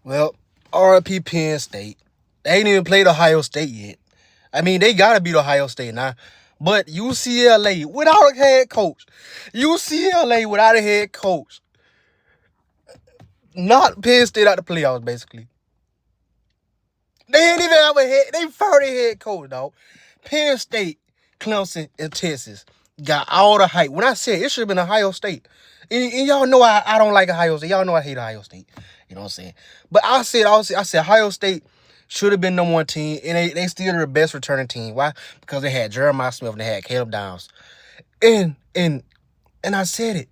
Well, RIP Penn State. They ain't even played Ohio State yet. I mean, they gotta beat Ohio State now. But UCLA without a head coach, UCLA without a head coach, not Penn State out the playoffs basically. They ain't even have a head. They fired their head coach, dog. Penn State, Clemson, and Texas got all the hype. When I said it should have been Ohio State, and y'all know I don't like Ohio State. Y'all know I hate Ohio State. You know what I'm saying? But I said Ohio State should have been number one team, and they still the best returning team. Why? Because they had Jeremiah Smith and they had Caleb Downs. And I said it.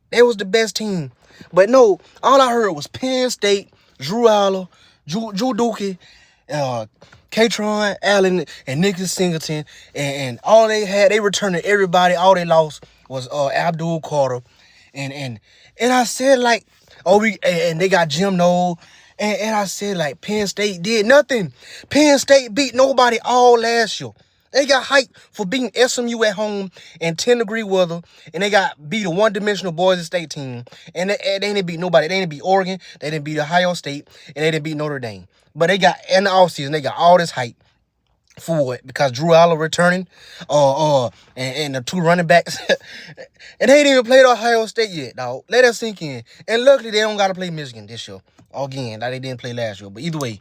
They was the best team. But no, all I heard was Penn State, Drew Aller, Drew Dookie, Katron Allen, and Nicholas Singleton. And all they had, they returned to everybody. All they lost was Abdul Carter. And I said, like, and they got Jim Knoll. And I said, like, Penn State did nothing. Penn State beat nobody all last year. They got hyped for beating SMU at home in 10-degree weather, and they got beat a one-dimensional Boise State team. And they didn't beat nobody. They didn't beat Oregon. They didn't beat Ohio State, and they didn't beat Notre Dame. But they got, in the offseason, they got all this hype for it because Drew Aller returning, and the two running backs. And they ain't even played Ohio State yet, dog. Let that sink in. And luckily, they don't got to play Michigan this year. Again, like they didn't play last year. But either way,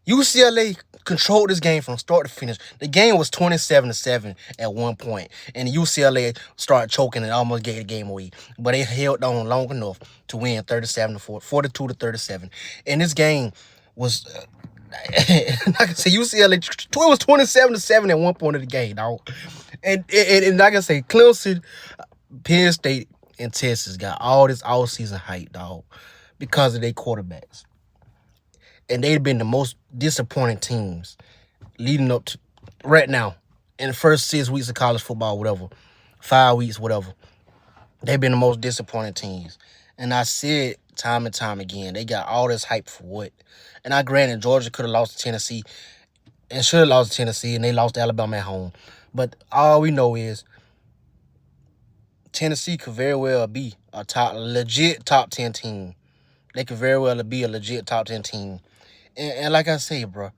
UCLA controlled this game from start to finish. The game was 27-7 at one point, and UCLA started choking and almost gave the game away. But they held on long enough to win 37-4, 42-37. And this game was, like I say, UCLA. It was 27-7 at one point of the game, dog. And like I say, Clemson, Penn State, and Texas got all this all-season hype, dog, because of their quarterbacks. And they've been the most disappointing teams leading up to right now in the first 6 weeks of college football, whatever, 5 weeks, whatever. They've been the most disappointing teams. And I said time and time again, they got all this hype for what? And I granted Georgia could have lost to Tennessee and should have lost to Tennessee, and they lost to Alabama at home. But all we know is Tennessee could very well be a legit top 10 team. They could very well be a legit top 10 team. And like I say, bro,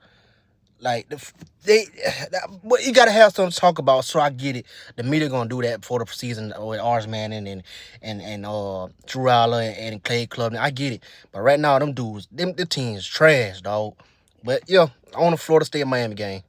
like but you gotta have something to talk about. So I get it. The media gonna do that for the season with Ars Manning and Drew Aller and Clay Clubman. I get it. But right now, them dudes, the team's trash, dog. But yeah, on the Florida State Miami game.